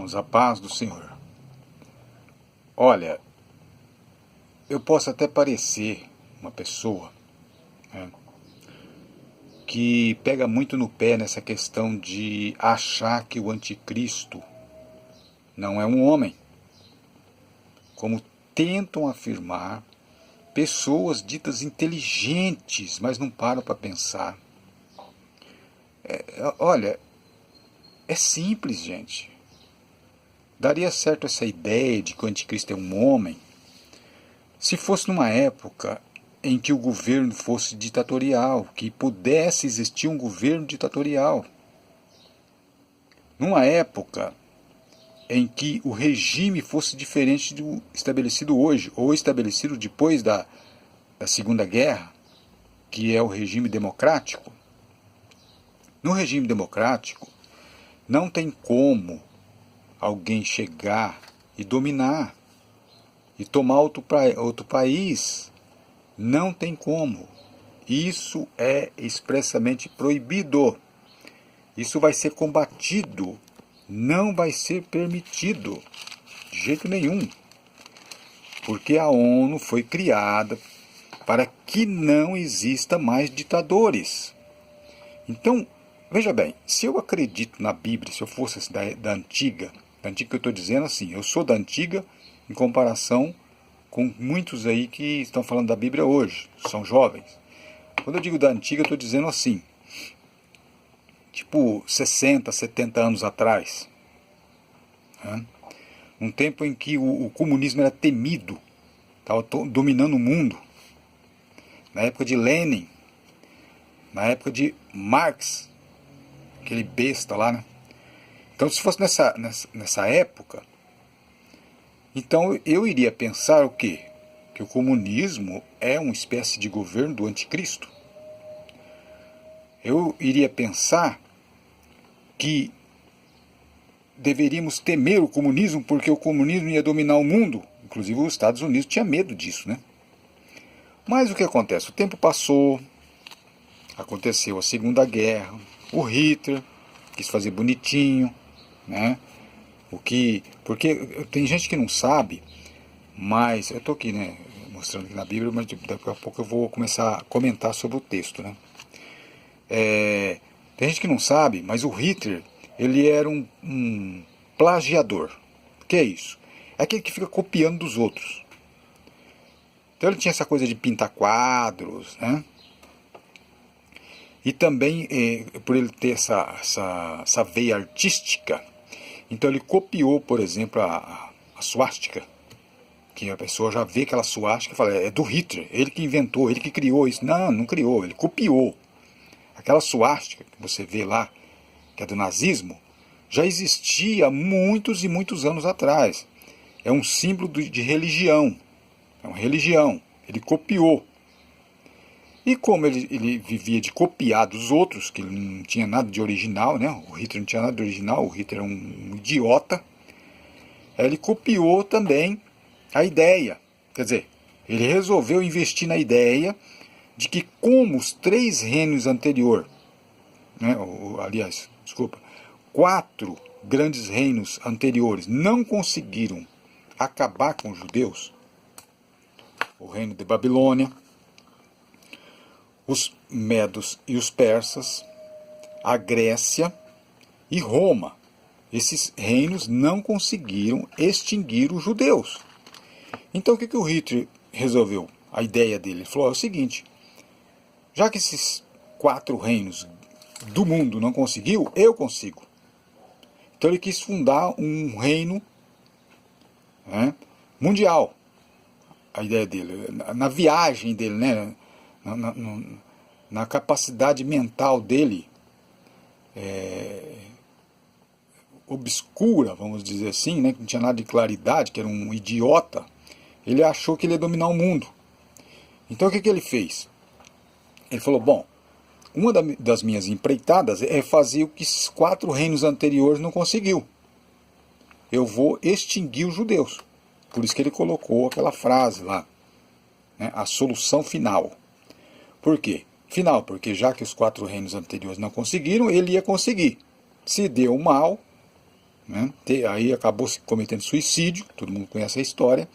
irmãos, a paz do Senhor. Olha, eu posso até parecer uma pessoa, né, que pega muito no pé nessa questão de achar que o anticristo não é um homem, como tentam afirmar pessoas ditas inteligentes, mas não param para pensar. Olha, é simples, gente. Daria certo essa ideia de que o anticristo é um homem se fosse numa época em que o governo fosse ditatorial, que pudesse existir um governo ditatorial. Numa época em que o regime fosse diferente do estabelecido hoje, ou estabelecido depois da Segunda Guerra, que é o regime democrático. No regime democrático, não tem como alguém chegar e dominar e tomar outro país. Não tem como. Isso é expressamente proibido. Isso vai ser combatido. Não vai ser permitido de jeito nenhum. Porque a ONU foi criada para que não exista mais ditadores. Então, veja bem, se eu acredito na Bíblia, se eu fosse da antiga que eu estou dizendo assim, eu sou da antiga em comparação com muitos aí que estão falando da Bíblia hoje, são jovens. Quando eu digo da antiga, eu estou dizendo assim, tipo 60, 70 anos atrás, né? Um tempo em que o comunismo era temido, estava dominando o mundo, na época de Lenin, na época de Marx, aquele besta lá, né? Então, se fosse nessa época, então eu iria pensar o quê? Que o comunismo é uma espécie de governo do anticristo. Eu iria pensar que deveríamos temer o comunismo porque o comunismo ia dominar o mundo. Inclusive os Estados Unidos tinham medo disso, né? Mas o que acontece? O tempo passou, aconteceu a Segunda Guerra, o Hitler quis fazer bonitinho, né? Porque tem gente que não sabe, mas eu estou aqui, né, mostrando aqui na Bíblia, mas daqui a pouco eu vou começar a comentar sobre o texto, né? Tem gente que não sabe, mas o Hitler, ele era um plagiador. O que é isso? É aquele que fica copiando dos outros. Então ele tinha essa coisa de pintar quadros, né? E também, por ele ter essa veia artística, então ele copiou, por exemplo, a suástica, que a pessoa já vê aquela suástica e fala, é do Hitler, ele que inventou, ele que criou isso. Não, não criou, ele copiou. Aquela suástica que você vê lá, que é do nazismo, já existia há muitos e muitos anos atrás. É um símbolo de religião, é uma religião, ele copiou. E como ele vivia de copiar dos outros, que ele não tinha nada de original, né? O Hitler não tinha nada de original, o Hitler era um idiota, ele copiou também a ideia. Quer dizer, ele resolveu investir na ideia de que como os 3 reinos anteriores, né? Aliás, desculpa, 4 grandes reinos anteriores não conseguiram acabar com os judeus, o reino de Babilônia, os medos e os persas, a Grécia e Roma. Esses reinos não conseguiram extinguir os judeus. Então o que o Hitler resolveu? A ideia dele, ele falou, é o seguinte, já que esses 4 reinos do mundo não conseguiu, eu consigo. Então ele quis fundar um reino, né, mundial. A ideia dele, na viagem dele, né, na capacidade mental dele, obscura, vamos dizer assim, né, que não tinha nada de claridade, que era um idiota, ele achou que ele ia dominar o mundo. Então o que ele fez? Ele falou, bom, uma das minhas empreitadas é fazer o que esses 4 reinos anteriores não conseguiu. Eu vou extinguir os judeus. Por isso que ele colocou aquela frase lá, né, a solução final. Por quê? Final, porque já que os 4 reinos anteriores não conseguiram, ele ia conseguir. Se deu mal, né? Aí acabou se cometendo suicídio, todo mundo conhece a história,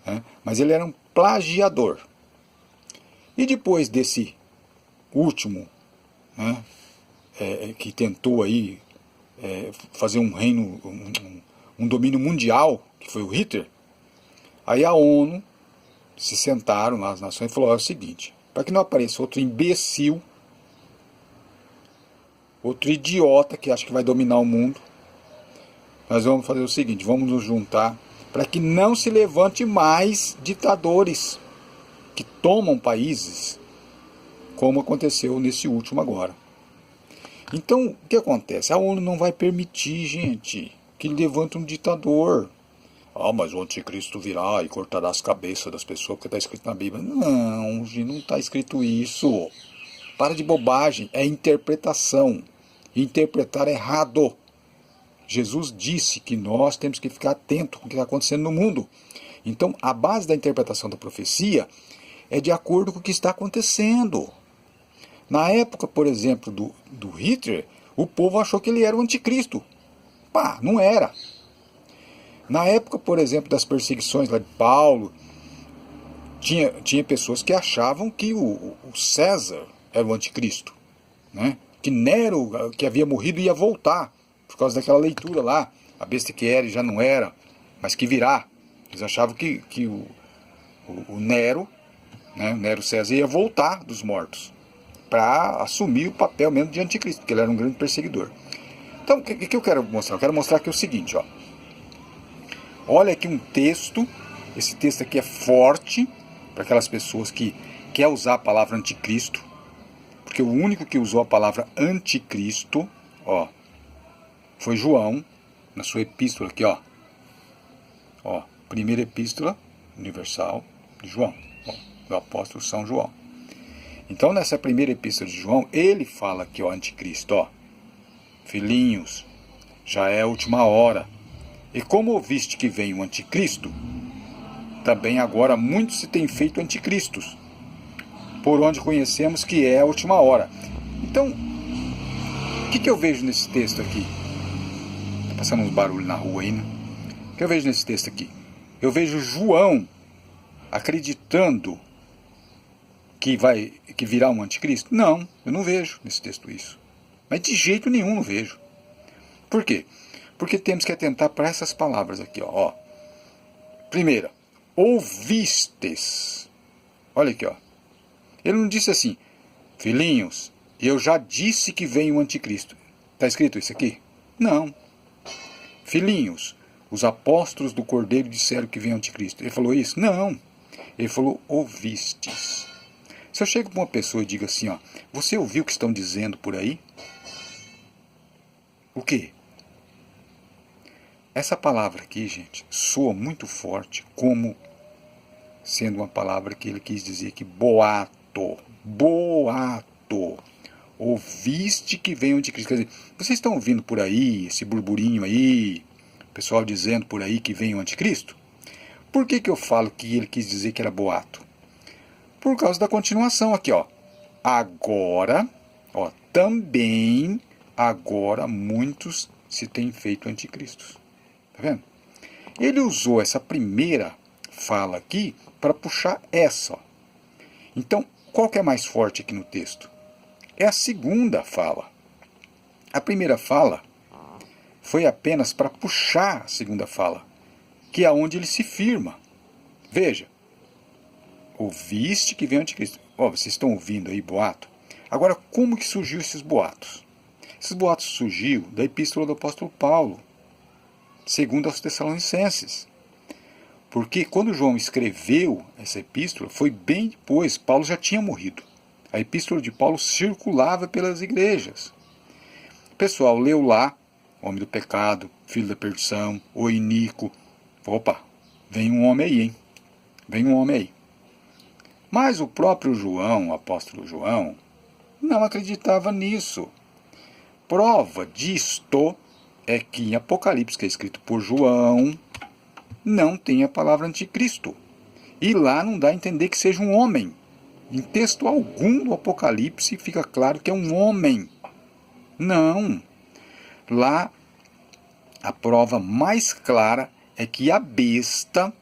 né? Mas ele era um plagiador. E depois desse último, né, que tentou aí fazer um reino, um domínio mundial, que foi o Hitler, aí a ONU se sentaram lá, as nações, e falou: é o seguinte, para que não apareça outro imbecil, outro idiota que acha que vai dominar o mundo, nós vamos fazer o seguinte, vamos nos juntar para que não se levante mais ditadores que tomam países, como aconteceu nesse último agora. Então, o que acontece? A ONU não vai permitir, gente, que levante um ditador. Ah, mas o anticristo virá e cortará as cabeças das pessoas, porque está escrito na Bíblia. Não, gente, não está escrito isso. Para de bobagem, é interpretação. Interpretar errado. Jesus disse que nós temos que ficar atentos com o que está acontecendo no mundo. Então, a base da interpretação da profecia é de acordo com o que está acontecendo. Na época, por exemplo, do Hitler, o povo achou que ele era o anticristo. Pá, não era. Na época, por exemplo, das perseguições lá de Paulo, tinha pessoas que achavam que o César era o anticristo, né? Que Nero, que havia morrido, ia voltar, por causa daquela leitura lá, a besta que era e já não era, mas que virá. Eles achavam que o Nero, né, o Nero César, ia voltar dos mortos, para assumir o papel mesmo de anticristo, porque ele era um grande perseguidor. Então, o que eu quero mostrar? Eu quero mostrar aqui o seguinte, ó. Olha aqui um texto, esse texto aqui é forte, para aquelas pessoas que querem usar a palavra anticristo, porque o único que usou a palavra anticristo, ó, foi João, na sua epístola aqui, ó. Ó, primeira epístola universal de João, ó, do apóstolo São João. Então, nessa primeira epístola de João, ele fala aqui, ó, anticristo, ó. Filhinhos, já é a última hora. E como ouviste que vem o anticristo, também agora muitos se têm feito anticristos, por onde conhecemos que é a última hora. Então, o que eu vejo nesse texto aqui? Tá passando uns barulhos na rua aí, né? O que eu vejo nesse texto aqui? Eu vejo João acreditando que virá um anticristo? Não, eu não vejo nesse texto isso. Mas de jeito nenhum não vejo. Por quê? Porque temos que atentar para essas palavras aqui, ó. Primeira, ouvistes. Olha aqui, ó. Ele não disse assim, filhinhos, eu já disse que vem o anticristo. Está escrito isso aqui? Não. Filhinhos, os apóstolos do Cordeiro disseram que vem o anticristo. Ele falou isso? Não. Ele falou, ouvistes. Se eu chego para uma pessoa e digo assim, ó, você ouviu o que estão dizendo por aí? O quê? Essa palavra aqui, gente, soa muito forte como sendo uma palavra que ele quis dizer que boato. Boato. Ouviste que vem o anticristo. Quer dizer, vocês estão ouvindo por aí, esse burburinho aí, o pessoal dizendo por aí que vem o anticristo? Por que eu falo que ele quis dizer que era boato? Por causa da continuação aqui, ó. Agora, ó, também agora muitos se têm feito anticristos. Tá vendo? Ele usou essa primeira fala aqui para puxar essa, ó. Então, qual que é mais forte aqui no texto? É a segunda fala. A primeira fala foi apenas para puxar a segunda fala, que é onde ele se firma. Veja, ouviste que vem o anticristo. Ó, vocês estão ouvindo aí boato? Agora, como que surgiu esses boatos? Esses boatos surgiu da epístola do apóstolo Paulo, segundo aos Tessalonicenses. Porque quando João escreveu essa epístola, foi bem depois, Paulo já tinha morrido. A epístola de Paulo circulava pelas igrejas. O pessoal leu lá, homem do pecado, filho da perdição, o iníquo. Opa, vem um homem aí, hein? Vem um homem aí. Mas o próprio João, o apóstolo João, não acreditava nisso. Prova disto é que em Apocalipse, que é escrito por João, não tem a palavra anticristo. E lá não dá a entender que seja um homem. Em texto algum do Apocalipse fica claro que é um homem. Não. Lá A prova mais clara é que a besta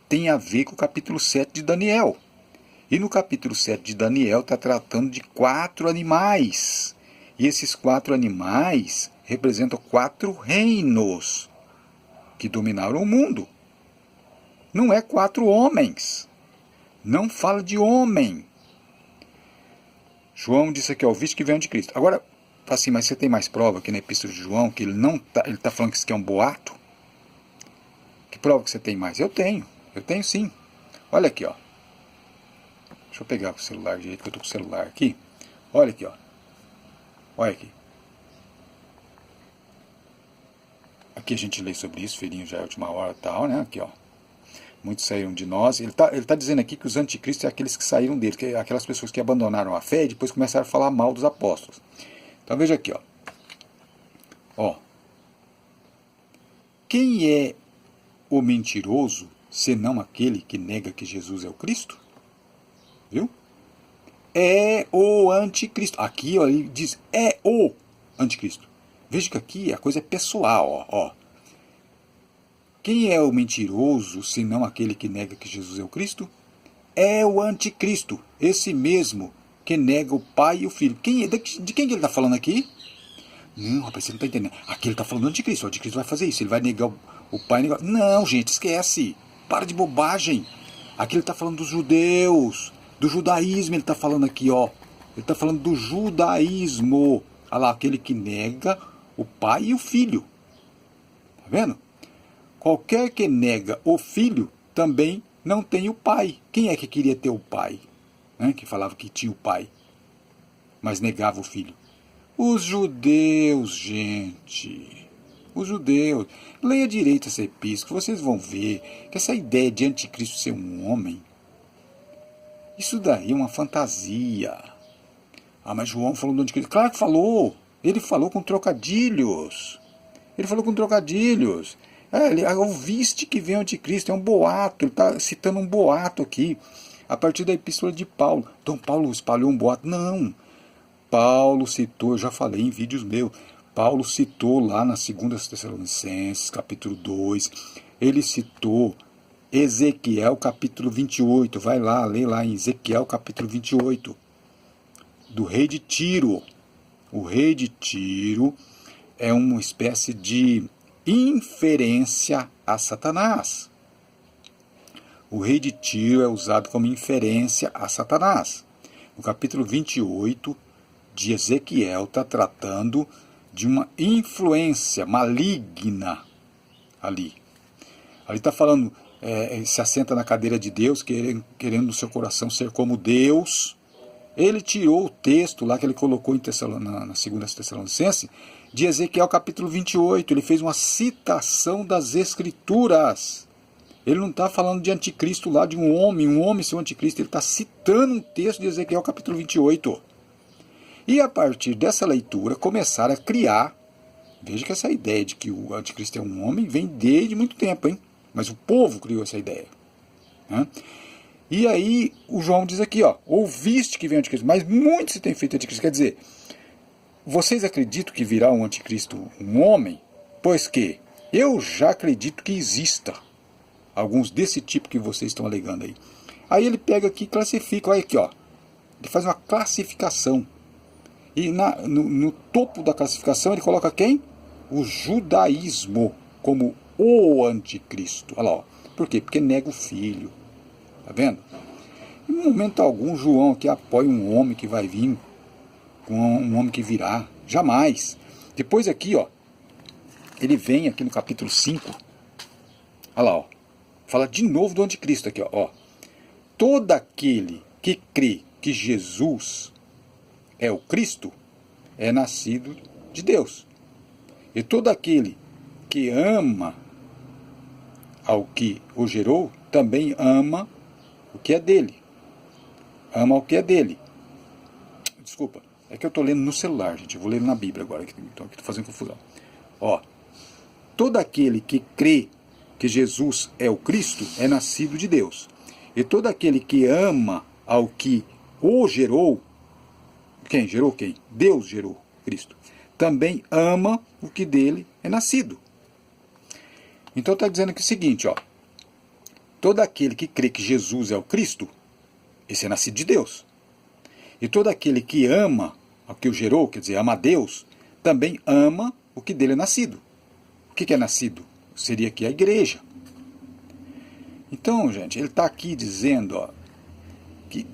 tem a ver com o capítulo 7 de Daniel. E no capítulo 7 de Daniel está tratando de 4 animais. E esses 4 animais representam 4 reinos que dominaram o mundo. Não é 4 homens. Não fala de homem. João disse aqui, ó, o visto que vem de Cristo. Agora, assim, mas você tem mais prova aqui na Epístola de João que ele está falando que isso aqui é um boato? Que prova que você tem mais? Eu tenho sim. Olha aqui, ó. Deixa eu pegar o celular direito, que eu estou com o celular aqui. Olha aqui, ó. Olha aqui. Aqui a gente lê sobre isso, filhinho, já é a última hora e tal, né? Aqui, ó. Muitos saíram de nós. Ele tá dizendo aqui que os anticristos são aqueles que saíram dele, que é aquelas pessoas que abandonaram a fé e depois começaram a falar mal dos apóstolos. Então veja aqui, ó. Ó. Quem é o mentiroso, senão aquele que nega que Jesus é o Cristo? Viu? É o anticristo. Aqui, ó, ele diz, é o anticristo. Veja que aqui a coisa é pessoal, ó. Quem é o mentiroso, senão aquele que nega que Jesus é o Cristo? É o anticristo, esse mesmo que nega o Pai e o Filho. De quem ele está falando aqui? Rapaz, você não está entendendo. Aqui ele está falando do anticristo. O anticristo vai fazer isso, ele vai negar o Pai e negar... Não, gente, esquece. Para de bobagem. Aqui ele está falando dos judeus, do judaísmo ele está falando aqui, ó. Ele está falando do judaísmo. Olha lá, aquele que nega o Pai e o Filho. Tá vendo? Qualquer que nega o Filho também não tem o Pai. Quem é que queria ter o Pai? Né? Que falava que tinha o Pai, mas negava o Filho. Os judeus, gente. Os judeus. Leia direito essa epístola, vocês vão ver que essa ideia de anticristo ser um homem, isso daí é uma fantasia. Mas João falou do anticristo. Claro que falou. Ele falou com trocadilhos. Ouviste que vem o anticristo, é um boato, ele está citando um boato aqui, a partir da epístola de Paulo. Então Paulo espalhou um boato? Não. Paulo citou, eu já falei em vídeos meus, Paulo citou lá na 2 Tessalonicenses, capítulo 2, ele citou Ezequiel, capítulo 28, vai lá, lê lá em Ezequiel, capítulo 28, do rei de Tiro. O rei de Tiro é uma espécie de inferência a Satanás. O rei de Tiro é usado como inferência a Satanás. No capítulo 28 de Ezequiel está tratando de uma influência maligna ali. Ali está falando, se assenta na cadeira de Deus, querendo no seu coração ser como Deus. Ele tirou o texto lá que ele colocou na 2 Tessalonicenses, de Ezequiel capítulo 28, ele fez uma citação das Escrituras. Ele não está falando de anticristo lá, de um homem ser um anticristo, ele está citando um texto de Ezequiel capítulo 28. E a partir dessa leitura começaram a criar, veja que essa ideia de que o anticristo é um homem vem desde muito tempo, hein? Mas o povo criou essa ideia. Né? E aí o João diz aqui, ó, ouviste que vem o anticristo, mas muito se tem feito anticristo, quer dizer... Vocês acreditam que virá um anticristo um homem? Pois que eu já acredito que exista alguns desse tipo que vocês estão alegando aí. Aí ele pega aqui e classifica, olha aqui, ó. Ele faz uma classificação. E no topo da classificação ele coloca quem? O judaísmo como o anticristo. Olha lá, ó. Por quê? Porque nega o filho. Tá vendo? Em momento algum João aqui apoia um homem que vai vir, um homem que virá, jamais. Depois aqui, ó, ele vem aqui no capítulo 5, olha lá, ó, fala de novo do anticristo aqui, ó. Todo aquele que crê que Jesus é o Cristo é nascido de Deus. E todo aquele que ama ao que o gerou, também ama o que é dele. Ama o que é dele. Desculpa. É que eu estou lendo no celular, gente. Eu vou ler na Bíblia agora. Então aqui estou fazendo confusão. Ó. Todo aquele que crê que Jesus é o Cristo é nascido de Deus. E todo aquele que ama ao que o gerou, quem gerou quem? Deus gerou Cristo. Também ama o que dele é nascido. Então está dizendo aqui o seguinte, ó. Todo aquele que crê que Jesus é o Cristo, esse é nascido de Deus. E todo aquele que ama o que o gerou, quer dizer, ama a Deus, também ama o que dele é nascido. O que é nascido? Seria aqui a igreja. Então, gente, ele está aqui dizendo, ó, que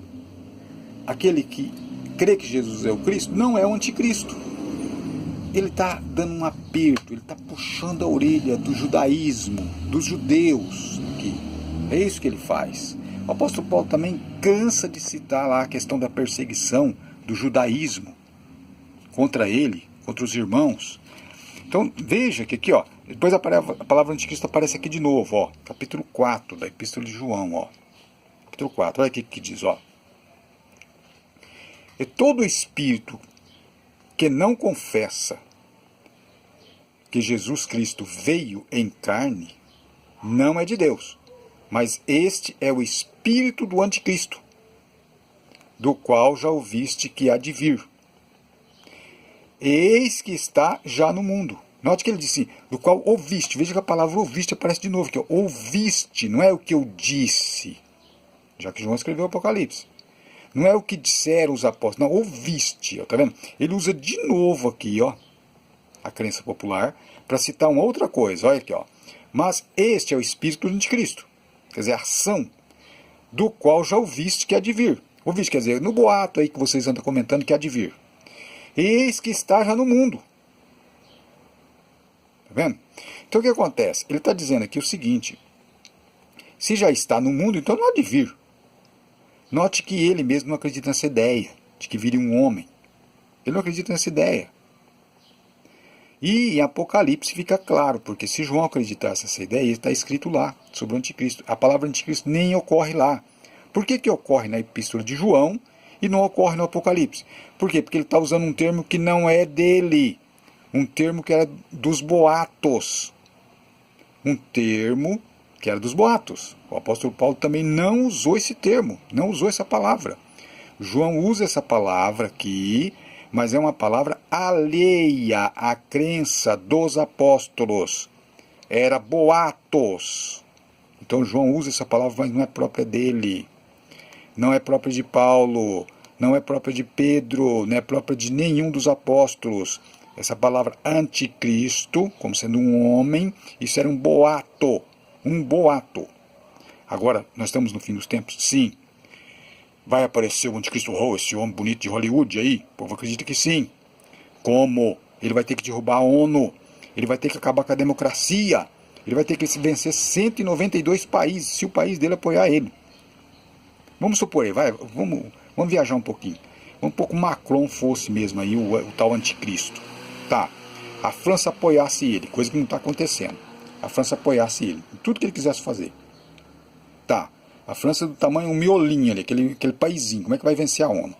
aquele que crê que Jesus é o Cristo não é o anticristo. Ele está dando um aperto, ele está puxando a orelha do judaísmo, dos judeus aqui. É isso que ele faz. O apóstolo Paulo também cansa de citar lá a questão da perseguição do judaísmo contra ele, contra os irmãos. Então veja que aqui, ó, depois a palavra anticristo aparece aqui de novo, ó, capítulo 4 da Epístola de João, ó. Capítulo 4, olha aqui que diz, ó. E todo espírito que não confessa que Jesus Cristo veio em carne não é de Deus, mas este é o espírito do anticristo, do qual já ouviste que há de vir. Eis que está já no mundo. Note que ele disse, do qual ouviste. Veja que a palavra ouviste aparece de novo aqui, ó. Ouviste, não é o que eu disse, já que João escreveu o Apocalipse. Não é o que disseram os apóstolos, não, ouviste, ó, tá vendo? Ele usa de novo aqui, ó, a crença popular, para citar uma outra coisa, olha aqui, ó. Mas este é o espírito do anticristo, quer dizer, a ação, do qual já ouviste que há de vir. Ouviste, quer dizer, no boato aí que vocês andam comentando que há de vir. Eis que está já no mundo. Tá vendo? Então o que acontece? Ele está dizendo aqui o seguinte, se já está no mundo, então não há de vir. Note que ele mesmo não acredita nessa ideia, de que viria um homem. Ele não acredita nessa ideia. E em Apocalipse fica claro, porque se João acreditasse nessa ideia, está escrito lá, sobre o anticristo. A palavra anticristo nem ocorre lá. Por que ocorre na Epístola de João e não ocorre no Apocalipse? Por quê? Porque ele está usando um termo que não é dele. Um termo que era dos boatos. Um termo que era dos boatos. O apóstolo Paulo também não usou esse termo, não usou essa palavra. João usa essa palavra aqui, mas é uma palavra alheia à crença dos apóstolos. Era boatos. Então João usa essa palavra, mas não é própria dele. Não é própria de Paulo, não é própria de Pedro, não é própria de nenhum dos apóstolos. Essa palavra anticristo, como sendo um homem, isso era um boato. Um boato. Agora, nós estamos no fim dos tempos? Sim. Vai aparecer o anticristo esse homem bonito de Hollywood aí? O povo acredita que sim. Como? Ele vai ter que derrubar a ONU. Ele vai ter que acabar com a democracia. Ele vai ter que vencer 192 países, se o país dele apoiar ele. Vamos supor aí, vamos viajar um pouquinho. Vamos supor que o Macron fosse mesmo aí o tal anticristo. Tá. A França apoiasse ele, coisa que não está acontecendo. A França apoiasse ele, em tudo que ele quisesse fazer. Tá. A França do tamanho um miolinho ali, aquele paizinho, como é que vai vencer a ONU?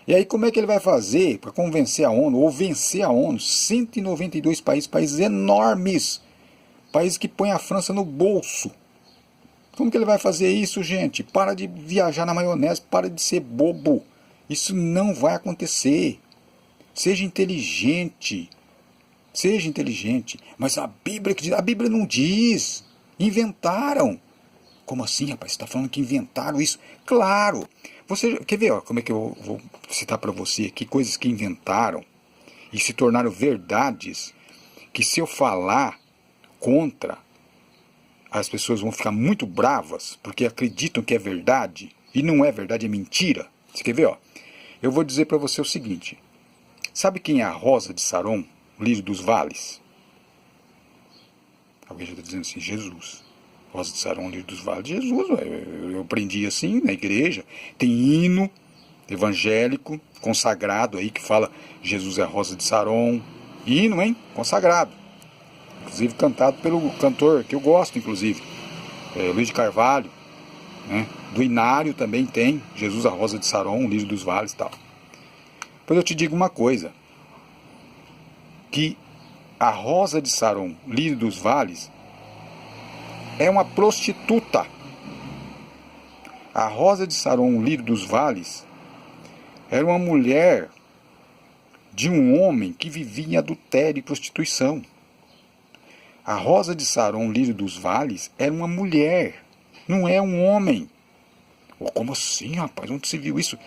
E aí como é que ele vai fazer para convencer a ONU, ou vencer a ONU? 192 países, países enormes, países que põem a França no bolso. Como que ele vai fazer isso, gente? Para de viajar na maionese, para de ser bobo. Isso não vai acontecer. Seja inteligente. Seja inteligente. Mas a Bíblia que diz, a Bíblia não diz. Inventaram. Como assim, rapaz? Você está falando que inventaram isso? Claro. Você quer ver, ó, como é que eu vou citar para você aqui coisas que inventaram e se tornaram verdades, que se eu falar contra, as pessoas vão ficar muito bravas porque acreditam que é verdade e não é verdade, é mentira. Você quer ver, ó? Eu vou dizer para você o seguinte. Sabe quem é a Rosa de Saron, o lírio dos vales? Alguém já está dizendo assim, Jesus. Rosa de Saron, lírio dos vales. Jesus, eu aprendi assim na igreja. Tem hino evangélico, consagrado aí, que fala Jesus é a Rosa de Saron. Hino, hein? Consagrado. Inclusive cantado pelo cantor, que eu gosto, inclusive. Luiz de Carvalho. Né? Do Inário também tem Jesus a Rosa de Saron, lírio dos vales e tal. Pois eu te digo uma coisa, que a Rosa de Saron, lírio dos vales, é uma prostituta. A Rosa de Saron, lírio dos vales, era uma mulher de um homem que vivia em adultério e prostituição. A Rosa de Saron, lírio dos vales, era uma mulher, não é um homem. Oh, como assim, rapaz? Onde você viu isso?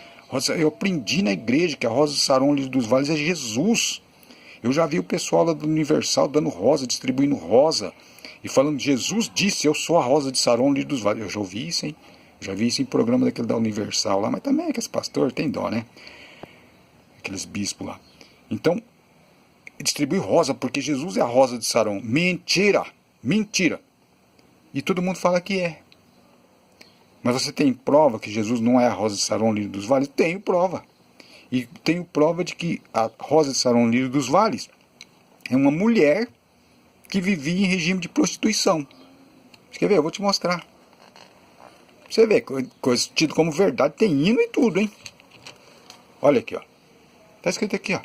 Eu aprendi na igreja que a Rosa de Saron, lírio dos vales, é Jesus. Eu já vi o pessoal lá do Universal dando rosa, distribuindo rosa, e falando, Jesus disse, eu sou a Rosa de Saron, lírio dos vales. Eu já ouvi isso, hein? Já vi isso em programa daquele da Universal lá, mas também é que esse pastor tem dó, né? Aqueles bispos lá. Então, distribui rosa, porque Jesus é a Rosa de Saron. Mentira! Mentira! E todo mundo fala que é. Mas você tem prova que Jesus não é a Rosa de Saron, lírio dos vales? Tenho prova. E tenho prova de que a Rosa de Saron, lírio dos vales, é uma mulher que vivia em regime de prostituição. Você quer ver? Eu vou te mostrar. Você vê, coisa tido como verdade, tem hino e tudo, hein? Olha aqui, ó. Tá escrito aqui, ó.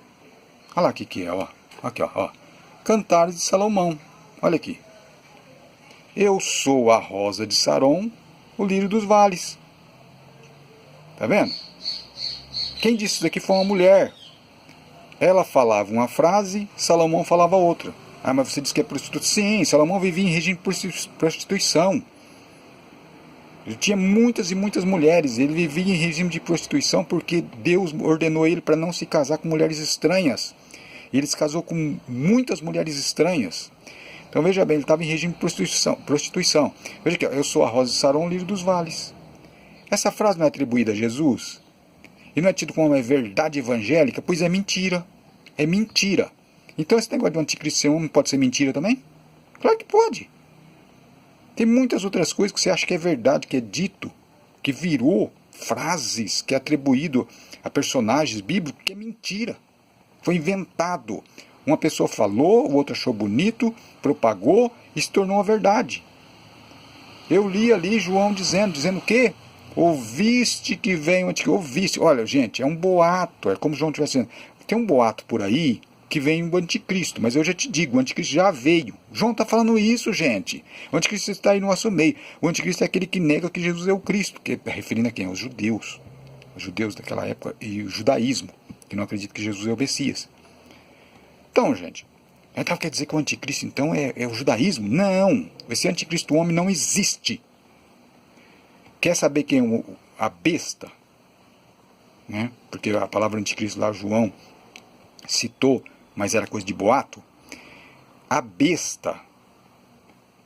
Olha lá o que é, ó. Aqui, ó. Cantares de Salomão. Olha aqui. Eu sou a Rosa de Saron, o lírio dos vales. Tá vendo? Quem disse isso aqui foi uma mulher. Ela falava uma frase, Salomão falava outra. Ah, mas você disse que é prostituta. Sim, Salomão vivia em regime de prostituição. Ele tinha muitas e muitas mulheres. Ele vivia em regime de prostituição porque Deus ordenou ele para não se casar com mulheres estranhas. Ele se casou com muitas mulheres estranhas. Então veja bem, ele estava em regime de prostituição. Veja aqui, eu sou a Rosa de Saron, lírio dos vales. Essa frase não é atribuída a Jesus? E não é tido como uma verdade evangélica? Pois é mentira. É mentira. Então esse negócio de anticristo ser homem pode ser mentira também? Claro que pode. Tem muitas outras coisas que você acha que é verdade, que é dito, que virou frases, que é atribuído a personagens bíblicos, que é mentira. Foi inventado. Uma pessoa falou, o outro achou bonito, propagou e se tornou a verdade. Eu li ali João dizendo o quê? Ouviste que vem o anticristo. Ouviste. Olha, gente, é um boato. É como João estivesse dizendo. Tem um boato por aí que vem o anticristo. Mas eu já te digo, o anticristo já veio. João está falando isso, gente. O anticristo está aí no nosso meio. O anticristo é aquele que nega que Jesus é o Cristo. Que é referindo a quem? Aos judeus. Os judeus daquela época e o judaísmo, que não acredita que Jesus é o Messias. Então, gente, então quer dizer que o anticristo, então, é o judaísmo? Não! Esse anticristo homem não existe. Quer saber quem é a besta? Né? Porque a palavra anticristo lá, João citou, mas era coisa de boato. A besta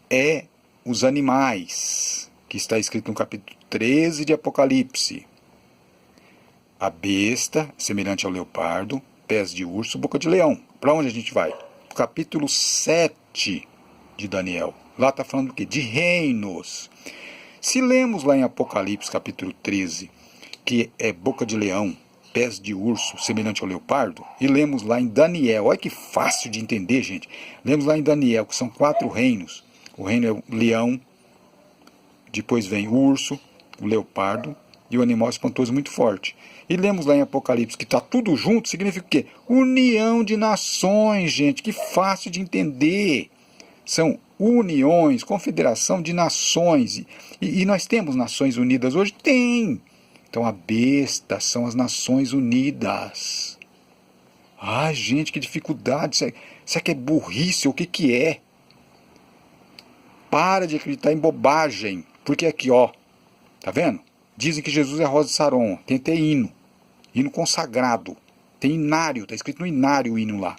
é os animais, que está escrito no capítulo 13 de Apocalipse. A besta, semelhante ao leopardo, pés de urso, boca de leão. Para onde a gente vai? Capítulo 7 de Daniel. Lá está falando do quê? De reinos. Se lemos lá em Apocalipse, capítulo 13, que é boca de leão, pés de urso, semelhante ao leopardo, e lemos lá em Daniel, olha que fácil de entender, gente. Lemos lá em Daniel, que são 4 reinos. O reino é o leão, depois vem o urso, o leopardo e o animal espantoso muito forte. E lemos lá em Apocalipse que está tudo junto, significa o quê? União de nações, gente, que fácil de entender. São uniões, confederação de nações. E nós temos Nações Unidas hoje? Tem. Então a besta são as Nações Unidas. Ai, gente, que dificuldade. Isso aqui é burrice, o que é? Para de acreditar em bobagem. Porque aqui, ó, tá vendo? Dizem que Jesus é a Rosa de Saron. Tem até hino. Hino consagrado. Tem inário, está escrito no inário o hino lá.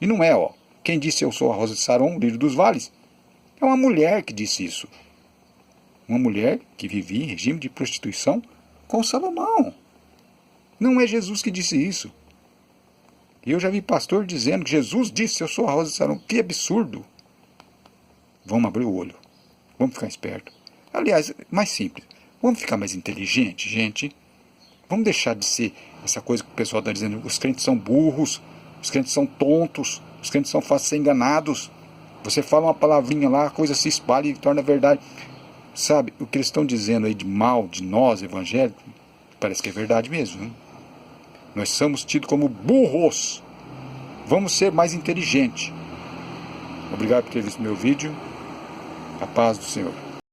E não é, ó. Quem disse eu sou a Rosa de Saron, lírio dos vales? É uma mulher que disse isso. Uma mulher que vivia em regime de prostituição com Salomão. Não é Jesus que disse isso. E eu já vi pastor dizendo que Jesus disse eu sou a Rosa de Saron. Que absurdo. Vamos abrir o olho. Vamos ficar esperto. Aliás, mais simples. Vamos ficar mais inteligente, gente. Vamos deixar de ser essa coisa que o pessoal está dizendo. Os crentes são burros, os crentes são tontos, os crentes são fáceis de ser enganados. Você fala uma palavrinha lá, a coisa se espalha e torna verdade. Sabe, o que eles estão dizendo aí de mal, de nós, evangélicos, parece que é verdade mesmo. Hein? Nós somos tidos como burros. Vamos ser mais inteligentes. Obrigado por ter visto meu vídeo. A paz do Senhor.